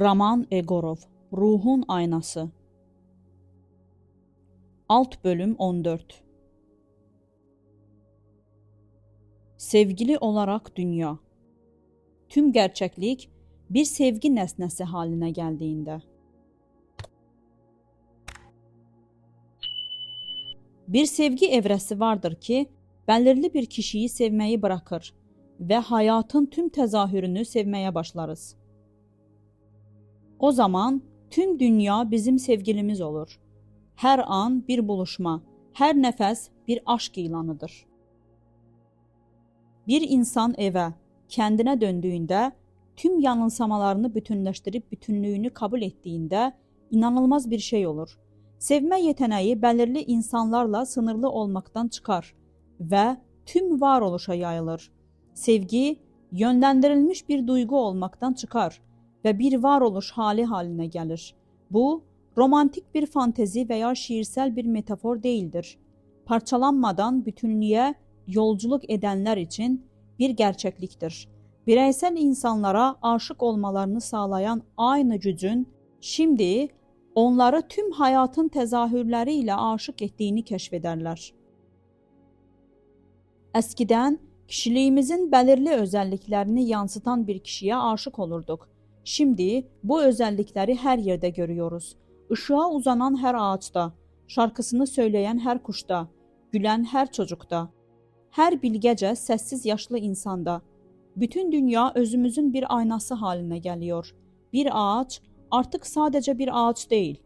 Roman Egorov, Ruhun Aynası. Alt bölüm 14. Sevgili olarak dünya. Tüm gerçeklik bir sevgi nesnesi haline geldiğinde. Bir sevgi evresi vardır ki, belirli bir kişiyi sevmeyi bırakır ve hayatın tüm tezahürünü sevmeye başlarız. O zaman tüm dünya bizim sevgilimiz olur. Her an bir buluşma, her nefes bir aşk ilanıdır. Bir insan eve, kendine döndüğünde, tüm yanılsamalarını bütünleştirip bütünlüğünü kabul ettiğinde inanılmaz bir şey olur. Sevme yeteneği belirli insanlarla sınırlı olmaktan çıkar ve tüm varoluşa yayılır. Sevgi, yönlendirilmiş bir duygu olmaktan çıkar ve bir varoluş hali haline gelir. Bu, romantik bir fantezi veya şiirsel bir metafor değildir. Parçalanmadan bütünlüğe yolculuk edenler için bir gerçekliktir. Bireysel insanlara aşık olmalarını sağlayan aynı gücün şimdi onları tüm hayatın tezahürleriyle aşık ettiğini keşfederler. Eskiden kişiliğimizin belirli özelliklerini yansıtan bir kişiye aşık olurduk. Şimdi bu özellikleri her yerde görüyoruz. Işığa uzanan her ağaçta, şarkısını söyleyen her kuşta, gülen her çocukta, her bilgece sessiz yaşlı insanda. Bütün dünya özümüzün bir aynası haline geliyor. Bir ağaç artık sadece bir ağaç değil,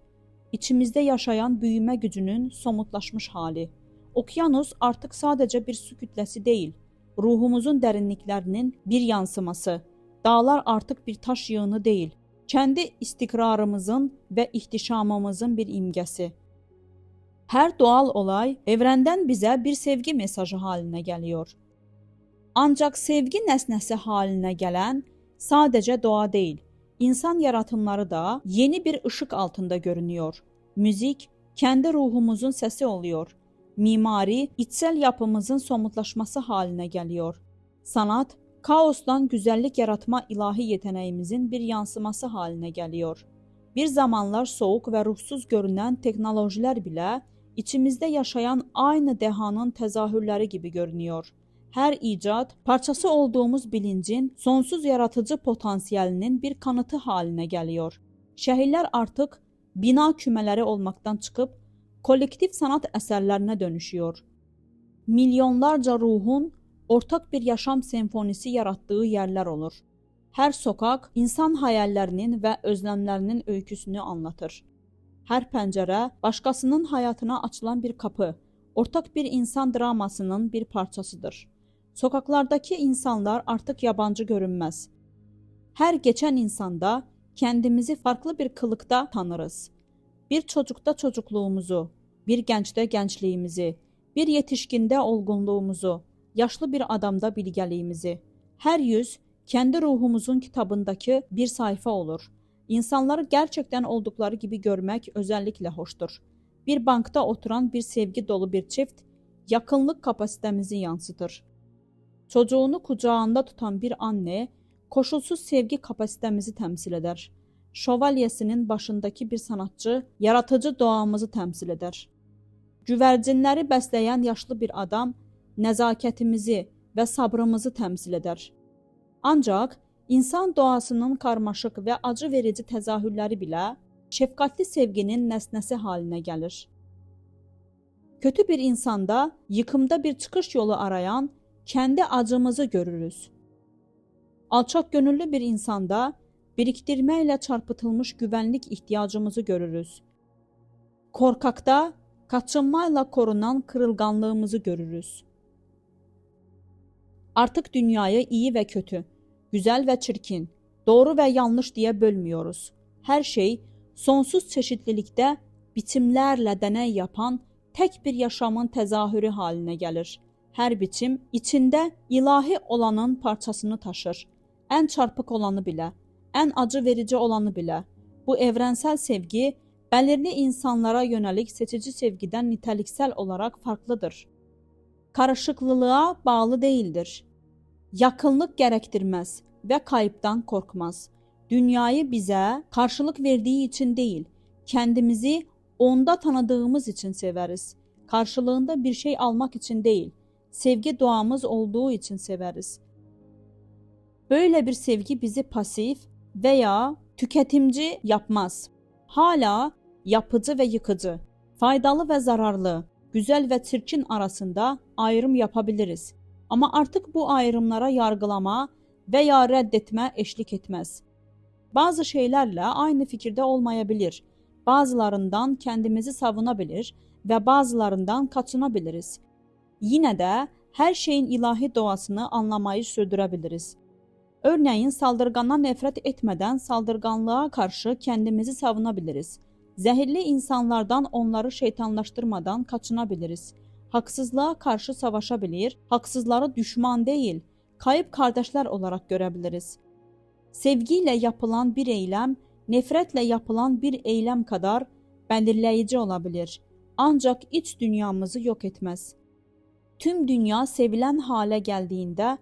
İçimizde yaşayan büyüme gücünün somutlaşmış hali. Okyanus artık sadece bir su kütlesi değil, ruhumuzun derinliklerinin bir yansıması. Dağlar artık bir taş yığını değil, kendi istikrarımızın ve ihtişamımızın bir imgesi. Her doğal olay evrenden bize bir sevgi mesajı haline geliyor. Ancak sevgi nesnesi haline gelen sadece doğa değil, İnsan yaratımları da yeni bir ışık altında görünüyor. Müzik kendi ruhumuzun sesi oluyor. Mimari içsel yapımızın somutlaşması haline geliyor. Sanat kaostan güzellik yaratma ilahi yeteneğimizin bir yansıması haline geliyor. Bir zamanlar soğuk ve ruhsuz görünen teknolojiler bile içimizde yaşayan aynı dehanın tezahürleri gibi görünüyor. Her icat, parçası olduğumuz bilincin sonsuz yaratıcı potansiyelinin bir kanıtı haline geliyor. Şehirler artık bina kümeleri olmaktan çıkıp kolektif sanat eserlerine dönüşüyor. Milyonlarca ruhun ortak bir yaşam senfonisi yarattığı yerler olur. Her sokak insan hayallerinin ve özlemlerinin öyküsünü anlatır. Her pencere başkasının hayatına açılan bir kapı, ortak bir insan dramasının bir parçasıdır. Sokaklardaki insanlar artık yabancı görünmez. Her geçen insanda kendimizi farklı bir kılıkta tanırız. Bir çocukta çocukluğumuzu, bir gençte gençliğimizi, bir yetişkinde olgunluğumuzu, yaşlı bir adamda bilgeliğimizi. Her yüz kendi ruhumuzun kitabındaki bir sayfa olur. İnsanları gerçekten oldukları gibi görmek özellikle hoştur. Bir bankta oturan bir sevgi dolu bir çift, yakınlık kapasitemizi yansıtır. Çocuğunu kucağında tutan bir anne, koşulsuz sevgi kapasitemizi temsil eder. Şövalyesinin başındaki bir sanatçı, yaratıcı doğamızı temsil eder. Güvercinləri bəsləyən yaşlı bir adam, nəzakətimizi və sabrımızı temsil eder. Ancak insan doğasının karmaşık ve acı verici tezahürleri bile şefkatli sevginin nesnesi haline gelir. Kötü bir insanda, yıkımda bir çıkış yolu arayan, kendi acımızı görürüz. Alçak gönüllü bir insanda biriktirmeyle çarpıtılmış güvenlik ihtiyacımızı görürüz. Korkakta kaçınmayla korunan kırılganlığımızı görürüz. Artık dünyayı iyi ve kötü, güzel ve çirkin, doğru ve yanlış diye bölmüyoruz. Her şey sonsuz çeşitlilikte biçimlerle deney yapan tek bir yaşamın tezahürü haline gelir. Her biçim içinde ilahi olanın parçasını taşır. En çarpık olanı bile, en acı verici olanı bile. Bu evrensel sevgi, belirli insanlara yönelik seçici sevgiden niteliksel olarak farklıdır. Karışıklılığa bağlı değildir. Yakınlık gerektirmez ve kayıptan korkmaz. Dünyayı bize karşılık verdiği için değil, kendimizi onda tanıdığımız için severiz. Karşılığında bir şey almak için değil, sevgi doğamız olduğu için severiz. Böyle bir sevgi bizi pasif veya tüketimci yapmaz. Hala yapıcı ve yıkıcı, faydalı ve zararlı, güzel ve çirkin arasında ayrım yapabiliriz. Ama artık bu ayrımlara yargılama veya reddetme eşlik etmez. Bazı şeylerle aynı fikirde olmayabilir. Bazılarından kendimizi savunabilir ve bazılarından kaçınabiliriz. Yine de her şeyin ilahi doğasını anlamayı sürdürebiliriz. Örneğin saldırgandan nefret etmeden saldırganlığa karşı kendimizi savunabiliriz. Zehirli insanlardan onları şeytanlaştırmadan kaçınabiliriz. Haksızlığa karşı savaşabilir, haksızları düşman değil, kayıp kardeşler olarak görebiliriz. Sevgiyle yapılan bir eylem, nefretle yapılan bir eylem kadar belirleyici olabilir. Ancak iç dünyamızı yok etmez. Tüm dünya sevilen hale geldiğinde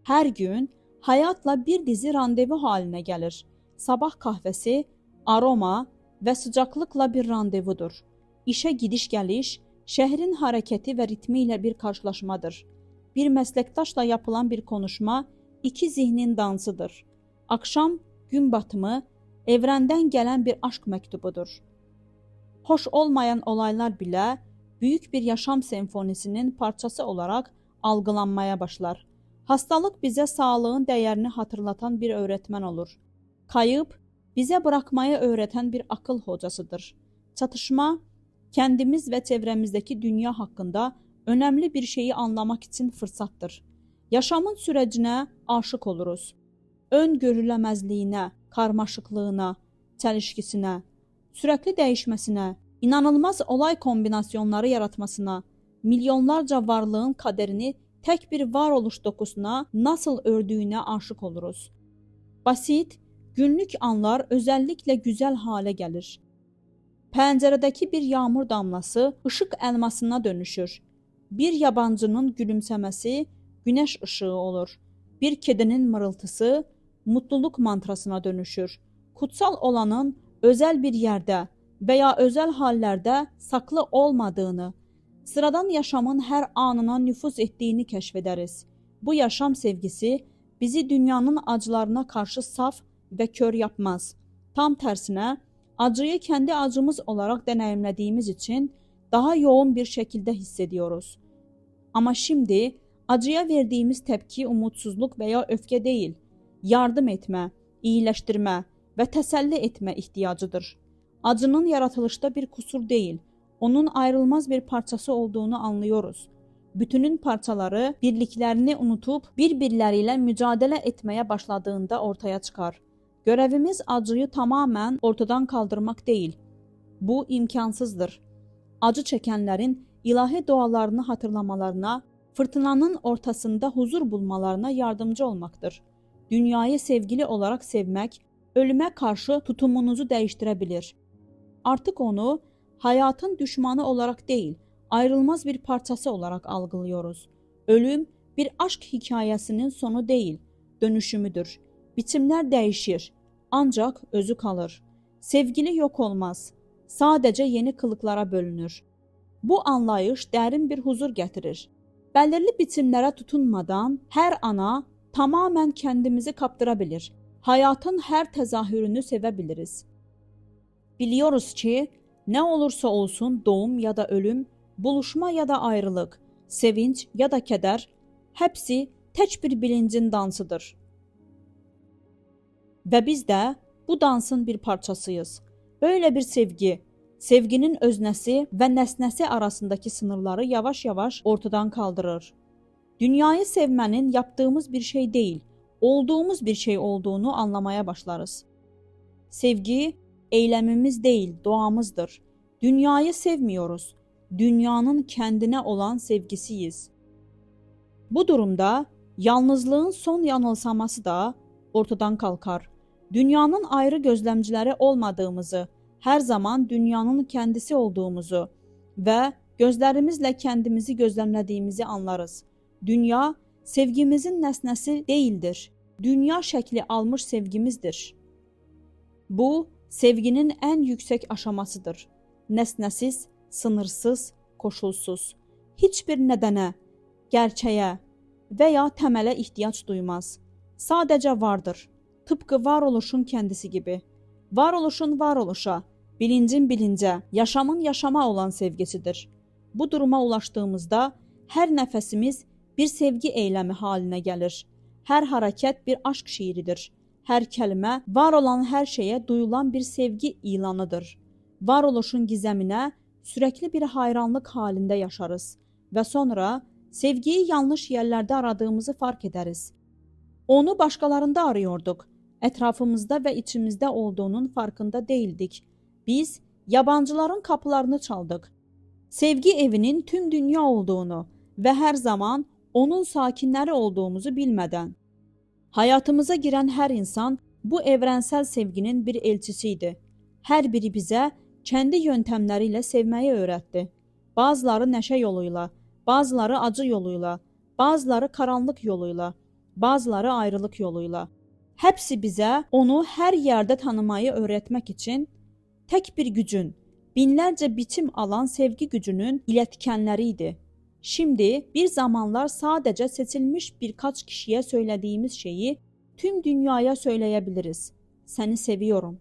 her gün hayatla bir dizi randevu haline gelir. Sabah kahvesi, aroma ve sıcaklıkla bir randevudur. İşe gidiş geliş, şehrin hareketi ve ritmiyle bir karşılaşmadır. Bir meslektaşla yapılan bir konuşma, iki zihnin dansıdır. Akşam, gün batımı, evrenden gelen bir aşk mektubudur. Hoş olmayan olaylar bile büyük bir yaşam senfonisinin parçası olarak algılanmaya başlar. Hastalık bize sağlığın değerini hatırlatan bir öğretmen olur. Kayıp, bize bırakmayı öğreten bir akıl hocasıdır. Çatışma, kendimiz ve çevremizdeki dünya hakkında önemli bir şeyi anlamak için fırsattır. Yaşamın sürecine aşık oluruz. Öngörüləməzliyinə, karmaşıklığına, çelişkisine, sürekli değişmesine, inanılmaz olay kombinasyonları yaratmasına, milyonlarca varlığın kaderini tek bir varoluş dokusuna nasıl ördüğüne aşık oluruz. Basit, günlük anlar özellikle güzel hale gelir. Pəncərədəki bir yağmur damlası ışık elmasına dönüşür. Bir yabancının gülümsemesi güneş ışığı olur. Bir kedinin mırıltısı mutluluk mantrasına dönüşür. Kutsal olanın özel bir yerde veya özel hallerde saklı olmadığını, sıradan yaşamın her anına nüfuz ettiğini keşfederiz. Bu yaşam sevgisi bizi dünyanın acılarına karşı saf ve kör yapmaz. Tam tersine acıyı kendi acımız olarak deneyimlediğimiz için daha yoğun bir şekilde hissediyoruz. Ama şimdi acıya verdiğimiz tepki umutsuzluk veya öfke değil, yardım etme, iyileştirme ve teselli etme ihtiyacıdır. Acının yaratılışta bir kusur değil, onun ayrılmaz bir parçası olduğunu anlıyoruz. Bütünün parçaları birliklerini unutup birbirleriyle mücadele etmeye başladığında ortaya çıkar. Görevimiz acıyı tamamen ortadan kaldırmak değil. Bu imkansızdır. Acı çekenlerin ilahi dualarını hatırlamalarına, fırtınanın ortasında huzur bulmalarına yardımcı olmaktır. Dünyayı sevgili olarak sevmek, ölüme karşı tutumunuzu değiştirebilir. Artık onu hayatın düşmanı olarak değil, ayrılmaz bir parçası olarak algılıyoruz. Ölüm bir aşk hikayesinin sonu değil, dönüşümüdür. Biçimler değişir, ancak özü kalır. Sevgili yok olmaz, sadece yeni kılıklara bölünür. Bu anlayış derin bir huzur getirir. Belirli biçimlere tutunmadan her ana tamamen kendimizi kaptırabilir. Hayatın her tezahürünü sevebiliriz. Biliyoruz ki ne olursa olsun doğum ya da ölüm, buluşma ya da ayrılık, sevinç ya da keder hepsi tek bir bilincin dansıdır. Ve biz de bu dansın bir parçasıyız. Böyle bir sevgi, sevginin öznesi ve nesnesi arasındaki sınırları yavaş yavaş ortadan kaldırır. Dünyayı sevmenin yaptığımız bir şey değil, olduğumuz bir şey olduğunu anlamaya başlarız. Sevgi, eylemimiz değil, doğamızdır. Dünyayı sevmiyoruz, dünyanın kendine olan sevgisiyiz. Bu durumda yalnızlığın son yanılsaması da ortadan kalkar. Dünyanın ayrı gözlemcileri olmadığımızı, her zaman dünyanın kendisi olduğumuzu ve gözlerimizle kendimizi gözlemlediğimizi anlarız. Dünya sevgimizin nesnesi değildir. Dünya şekli almış sevgimizdir. Bu, sevginin en yüksek aşamasıdır. Nesnesiz, sınırsız, koşulsuz. Hiçbir nedene, gerçeğe veya temele ihtiyaç duymaz. Sadece vardır. Tıpkı varoluşun kendisi gibi. Varoluşun varoluşa, bilincin bilince, yaşamın yaşama olan sevgisidir. Bu duruma ulaştığımızda her nefesimiz bir sevgi eylemi haline gelir. Her hareket bir aşk şiiridir. Her kelime var olan her şeye duyulan bir sevgi ilanıdır. Varoluşun gizemine sürekli bir hayranlık halinde yaşarız ve sonra sevgiyi yanlış yerlerde aradığımızı fark ederiz. Onu başkalarında arıyorduk. Etrafımızda ve içimizde olduğunun farkında değildik. Biz yabancıların kapılarını çaldık. Sevgi evinin tüm dünya olduğunu ve her zaman onun sakinleri olduğumuzu bilmeden. Hayatımıza giren her insan bu evrensel sevginin bir elçisiydi. Her biri bize kendi yöntemleriyle sevmeyi öğretti. Bazıları neşe yoluyla, bazıları acı yoluyla, bazıları karanlık yoluyla, bazıları ayrılık yoluyla. Hepsi bize onu her yerde tanımayı öğretmek için tek bir gücün, binlerce biçim alan sevgi gücünün iletkenleriydi. Şimdi bir zamanlar sadece seçilmiş birkaç kişiye söylediğimiz şeyi tüm dünyaya söyleyebiliriz. Seni seviyorum.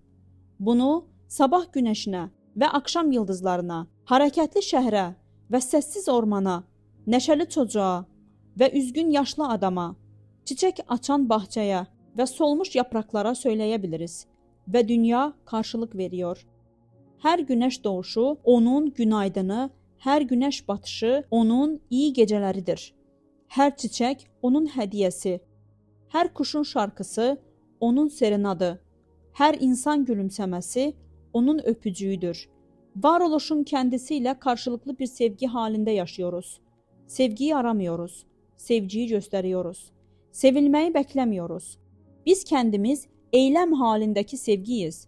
Bunu sabah güneşine ve akşam yıldızlarına, hareketli şehre ve sessiz ormana, neşeli çocuğa ve üzgün yaşlı adama, çiçek açan bahçeye ve solmuş yapraklara söyleyebiliriz. Ve dünya karşılık veriyor. Her güneş doğuşu onun günaydını, her güneş batışı onun iyi geceleridir. Her çiçek onun hediyesi, her kuşun şarkısı onun serenadı, her insan gülümsemesi onun öpücüğüdür. Varoluşun kendisiyle karşılıklı bir sevgi halinde yaşıyoruz. Sevgiyi aramıyoruz, sevgiyi gösteriyoruz. Sevilmeyi beklemiyoruz. Biz kendimiz eylem halindeki sevgiyiz.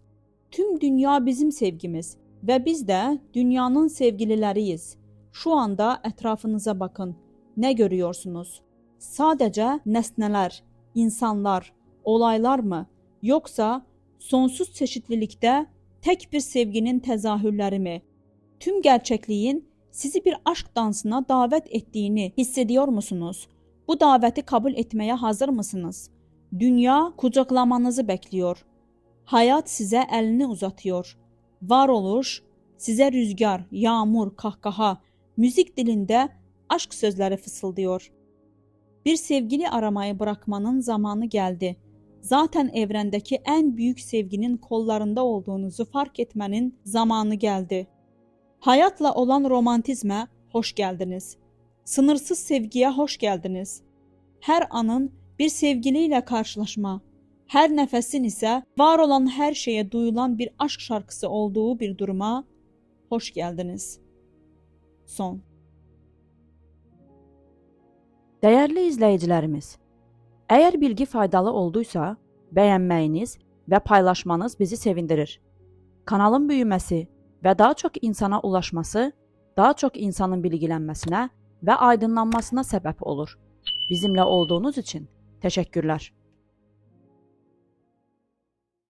Tüm dünya bizim sevgimiz ve biz de dünyanın sevgilileriyiz. Şu anda etrafınıza bakın. Ne görüyorsunuz? Sadece nesneler, insanlar, olaylar mı? Yoksa sonsuz çeşitlilikte tek bir sevginin tezahürleri mi? Tüm gerçekliğin sizi bir aşk dansına davet ettiğini hissediyor musunuz? Bu daveti kabul etmeye hazır mısınız? Dünya kucaklamanızı bekliyor. Hayat size elini uzatıyor. Varoluş size rüzgar, yağmur, kahkaha, müzik dilinde aşk sözleri fısıldıyor. Bir sevgili aramayı bırakmanın zamanı geldi. Zaten evrendeki en büyük sevginin kollarında olduğunuzu fark etmenin zamanı geldi. Hayatla olan romantizme hoş geldiniz. Sınırsız sevgiye hoş geldiniz. Her anın bir sevgiliyle karşılaşma, her nefesin ise var olan her şeye duyulan bir aşk şarkısı olduğu bir duruma hoş geldiniz. Son. Değerli izleyicilerimiz, eğer bilgi faydalı olduysa beğenməyiniz ve paylaşmanız bizi sevindirir. Kanalın büyümesi ve daha çok insana ulaşması, daha çok insanın bilgilənməsinə ve aydınlanmasına sebep olur. Bizimle olduğunuz için teşekkürler.